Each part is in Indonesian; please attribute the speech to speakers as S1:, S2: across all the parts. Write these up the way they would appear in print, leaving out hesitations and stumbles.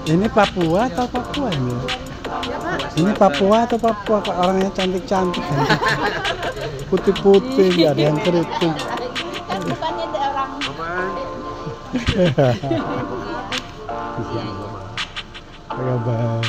S1: Ini Papua atau Papua ini?
S2: Ya, Pak.
S1: Ini Papua atau Papua? Kok orangnya cantik-cantik kan? Putih-putih, nggak ada yang keriting.
S2: Kan bukannya ada orang.
S1: Apa kabar?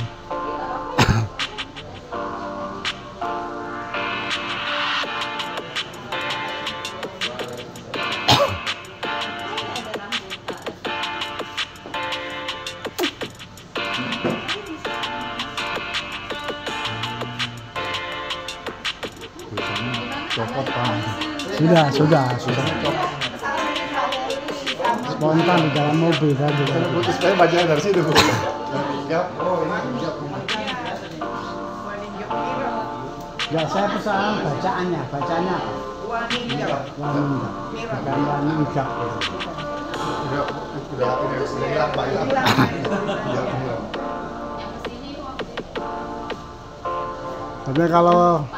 S1: Copot Pak. Sudah. Spontan di dalam mobil tadi.
S3: Putus supaya bacaan dari situ. Oh ini hijab.
S1: Ya saya pesan bacaannya apa? Wanita. Bukan wanita.
S3: Udah ini sudah hilang Pak hilang.
S1: Tapi kalau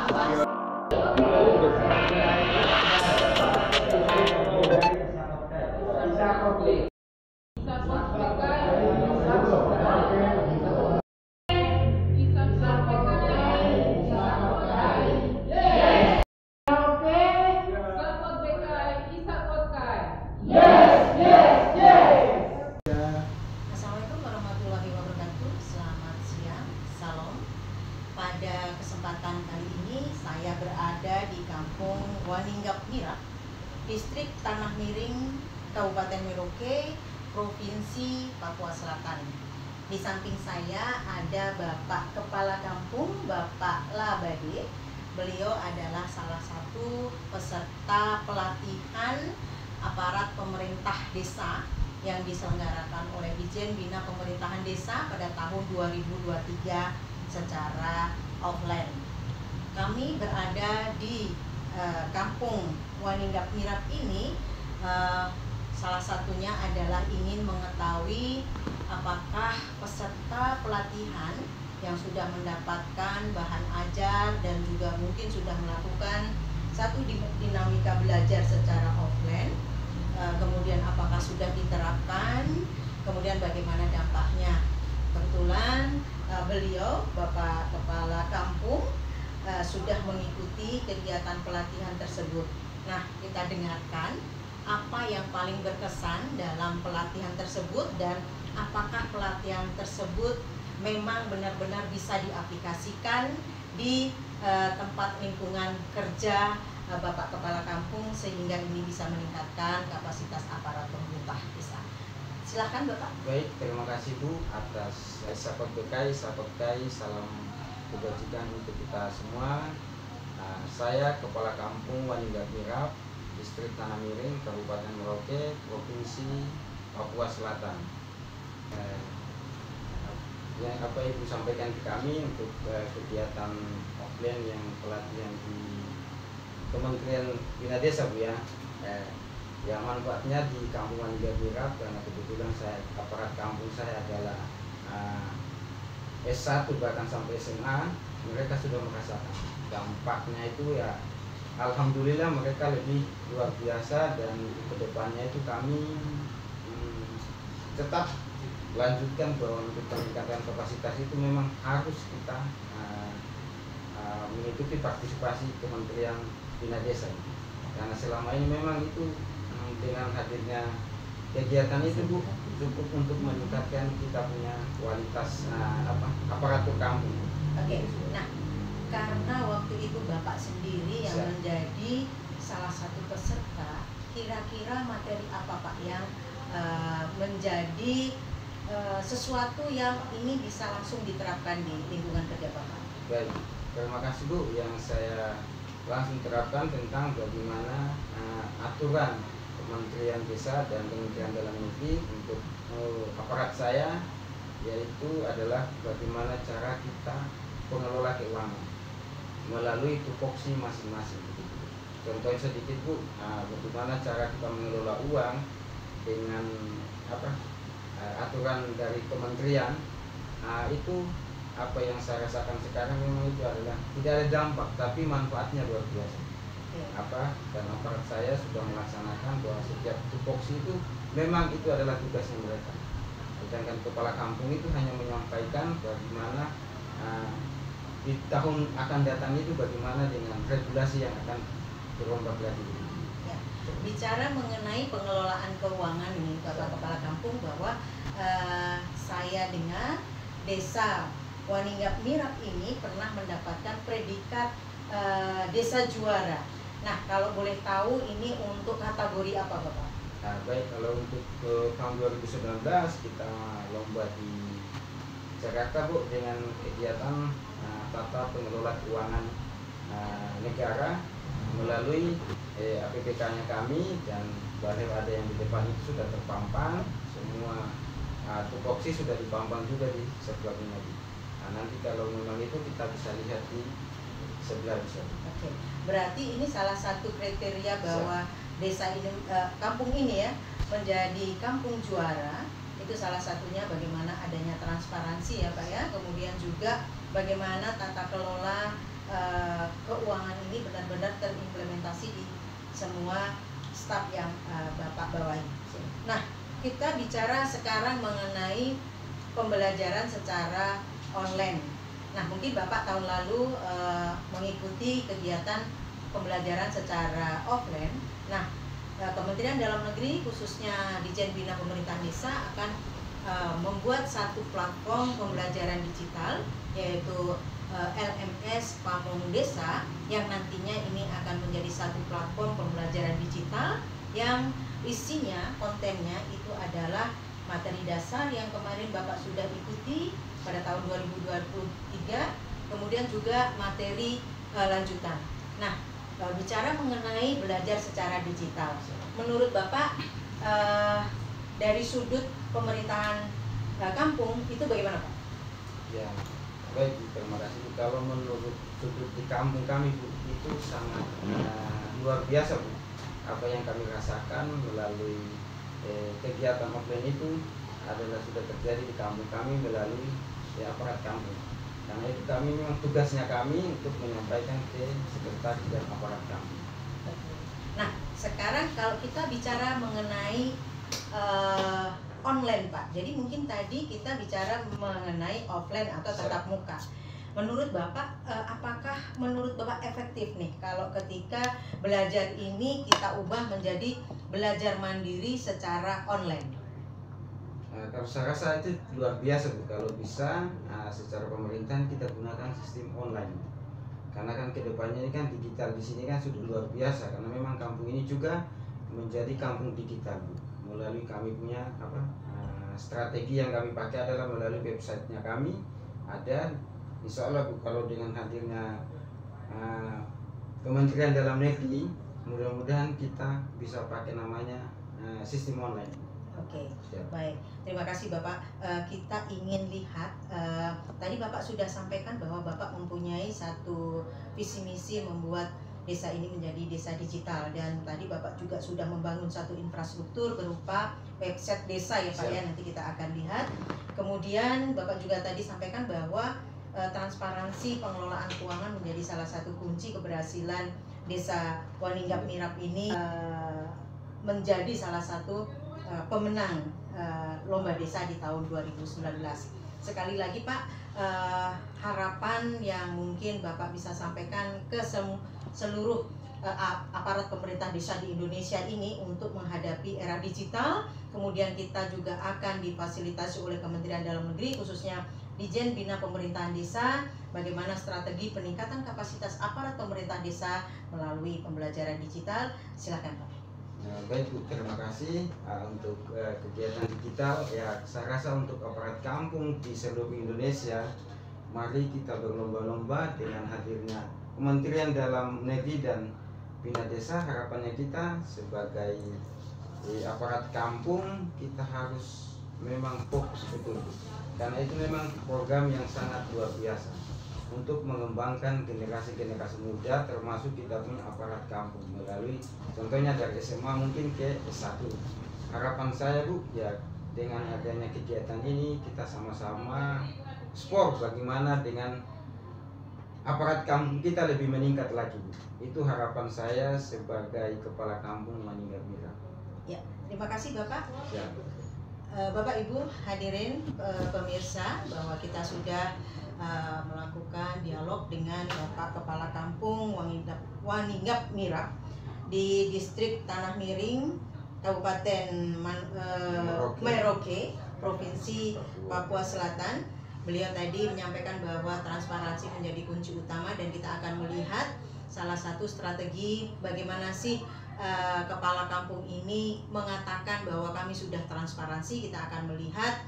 S2: Assalamualaikum warahmatullahi wabarakatuh. Selamat siang, salam. Pada kesempatan kali ini saya berada di Kampung Waninggap Mirap, Distrik Tanah Miring, Kabupaten Merauke, Provinsi Papua Selatan. Di samping saya ada Bapak Kepala Kampung, Bapak Labade. Beliau adalah salah satu peserta pelatihan aparat pemerintah desa yang diselenggarakan oleh Dijen Bina Pemerintahan Desa pada tahun 2023 secara offline. Kami berada di Kampung Waninggap Mirap ini, salah satunya adalah ingin mengetahui apakah peserta pelatihan yang sudah mendapatkan bahan ajar dan juga mungkin sudah melakukan satu dinamika belajar secara offline, kemudian apakah sudah diterapkan, kemudian bagaimana dampaknya. Kebetulan beliau, Bapak Kepala Kampung, sudah mengikuti kegiatan pelatihan tersebut. Nah, kita dengarkan apa yang paling berkesan dalam pelatihan tersebut dan apakah pelatihan tersebut memang benar-benar bisa diaplikasikan di tempat lingkungan kerja Bapak Kepala Kampung sehingga ini bisa meningkatkan kapasitas aparat pemerintah desa. Silahkan Bapak.
S4: Baik, terima kasih Bu atas sahabat BKI, salam kebajikan untuk kita semua. Saya Kepala Kampung Waninggap Mirap, Distrik Tanah Miring, Kabupaten Merauke, Provinsi Papua Selatan. Yang apa Ibu sampaikan ke kami untuk kegiatan offline yang pelatihan di Kementerian Bina Desa Bu ya. Yang manfaatnya di Kampung Waninggap Mirap karena kebetulan saya aparat kampung saya adalah S1 bahkan sampai SMA, mereka sudah merasakan dampaknya itu ya. Alhamdulillah mereka lebih luar biasa dan kedepannya itu kami tetap lanjutkan bahwa untuk peningkatan kapasitas itu memang harus kita mengikuti partisipasi Kementerian Bina Desa karena selama ini memang itu dengan hadirnya kegiatan itu Bu cukup untuk meningkatkan kita punya kualitas aparatur kampung.
S2: Oke. Nah, karena waktu itu Bapak sendiri yang menjadi salah satu peserta, kira-kira materi apa Pak yang menjadi sesuatu yang ini bisa langsung diterapkan di lingkungan kerja Bapak?
S4: Baik, terima kasih Bu. Yang saya langsung terapkan tentang bagaimana aturan Kementerian Desa dan Kementerian Dalam Negeri untuk aparat saya, yaitu adalah bagaimana cara kita pengelola keuangan melalui tupoksi masing-masing. Contohnya sedikit Bu, bagaimana cara kita mengelola uang dengan aturan dari kementerian. Itu apa yang saya rasakan sekarang memang itu adalah tidak ada dampak tapi manfaatnya luar biasa. Dan aparat saya sudah melaksanakan bahwa setiap tupoksi itu memang itu adalah tugasnya mereka. Sedangkan kepala kampung itu hanya menyampaikan bagaimana di tahun akan datang itu bagaimana dengan regulasi yang akan berombak lagi.
S2: Ya. Bicara mengenai pengelolaan keuangan ini Bapak Kepala Kampung, bahwa saya dengar Desa Waninggap Mirap ini pernah mendapatkan predikat desa juara. Nah, kalau boleh tahu ini untuk kategori apa Bapak?
S4: Nah, baik, kalau untuk tahun 2019 kita lomba di Jakarta Bu dengan kegiatan tata pengelola keuangan negara melalui APBK-nya kami, dan bahkan ada yang di depan itu sudah terpampang semua, tupoksi sudah dipampang juga di sebelah ini. Nah, nanti kalau memang itu kita bisa lihat di sebelah bisa.
S2: Oke, berarti ini salah satu kriteria bahwa desa ini, kampung ini ya, menjadi kampung juara. Itu salah satunya bagaimana adanya transparansi ya Pak ya, kemudian juga bagaimana tata kelola keuangan ini benar-benar terimplementasi di semua staf yang Bapak bawahi. Nah, kita bicara sekarang mengenai pembelajaran secara online. Nah, mungkin Bapak tahun lalu mengikuti kegiatan pembelajaran secara offline. Nah, Kementerian Dalam Negeri khususnya Ditjen Bina Pemerintahan Desa akan membuat satu platform pembelajaran digital, yaitu LMS Pamong Desa, yang nantinya ini akan menjadi satu platform pembelajaran digital yang isinya, kontennya itu adalah materi dasar yang kemarin Bapak sudah ikuti pada tahun 2023, kemudian juga materi lanjutan. Nah, bicara mengenai belajar secara digital, menurut Bapak dari sudut pemerintahan kampung itu bagaimana Pak?
S4: Ya, baik, terima kasih. Kalau menurut sudut di kampung kami Bu, itu sangat luar biasa Bu. Apa yang kami rasakan melalui kegiatan offline itu adalah sudah terjadi di kampung kami melalui aparat kampung. Karena itu kami memang tugasnya kami untuk menyampaikan ke sekretaris dan aparat kampung.
S2: Nah, sekarang kalau kita bicara mengenai online Pak, jadi mungkin tadi kita bicara mengenai offline atau tatap muka. Menurut Bapak, apakah menurut Bapak efektif nih kalau ketika belajar ini kita ubah menjadi belajar mandiri secara online?
S4: Kalau saya rasa itu luar biasa Bu, kalau bisa secara pemerintahan kita gunakan sistem online. Karena kan kedepannya ini kan digital di sini kan sudah luar biasa, karena memang kampung ini juga menjadi kampung digital Bu. Melalui kami punya strategi yang kami pakai adalah melalui websitenya kami ada. Insya Allah Bu, kalau dengan hadirnya Kementerian Dalam Negeri, mudah-mudahan kita bisa pakai namanya sistem online.
S2: Oke, baik. Terima kasih Bapak. Kita ingin lihat, tadi Bapak sudah sampaikan bahwa Bapak mempunyai satu visi misi membuat desa ini menjadi desa digital, dan tadi Bapak juga sudah membangun satu infrastruktur berupa website desa ya Pak ya, nanti kita akan lihat. Kemudian Bapak juga tadi sampaikan bahwa transparansi pengelolaan keuangan menjadi salah satu kunci keberhasilan desa Waninggap Mirap ini menjadi salah satu pemenang lomba desa di tahun 2019. Sekali lagi Pak, harapan yang mungkin Bapak bisa sampaikan ke seluruh aparat pemerintah desa di Indonesia ini untuk menghadapi era digital. Kemudian kita juga akan difasilitasi oleh Kementerian Dalam Negeri khususnya Ditjen Bina Pemerintahan Desa, bagaimana strategi peningkatan kapasitas aparat pemerintah desa melalui pembelajaran digital. Silakan Pak.
S4: Baik Bu, terima kasih untuk kegiatan digital. Ya, saya rasa untuk aparat kampung di seluruh Indonesia, mari kita berlomba-lomba dengan hadirnya Kementerian Dalam Negeri dan Bina Desa. Harapannya kita sebagai aparat kampung, kita harus memang fokus betul, karena itu memang program yang sangat luar biasa untuk mengembangkan generasi-generasi muda, termasuk kita punya aparat kampung melalui contohnya dari SMA mungkin ke S1. Harapan saya Bu, ya dengan adanya kegiatan ini kita sama-sama sport bagaimana dengan aparat kampung kita lebih meningkat lagi Bu. Itu harapan saya sebagai kepala kampung Waninggap Mirap.
S2: Ya, terima kasih Bapak.
S4: Ya.
S2: Bapak Ibu hadirin pemirsa, bahwa kita sudah melakukan dialog dengan Bapak Kepala Kampung Waninggap Mirap di Distrik Tanah Miring, Kabupaten Merauke, Provinsi Papua Selatan. Beliau tadi menyampaikan bahwa transparansi menjadi kunci utama, dan kita akan melihat salah satu strategi bagaimana sih kepala kampung ini mengatakan bahwa kami sudah transparansi. Kita akan melihat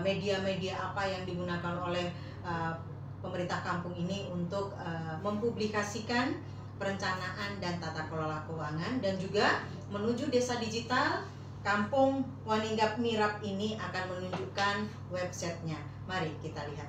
S2: media-media apa yang digunakan oleh pemerintah kampung ini untuk mempublikasikan perencanaan dan tata kelola keuangan, dan juga menuju desa digital. Kampung Waninggap Mirap ini akan menunjukkan websitenya. Mari kita lihat.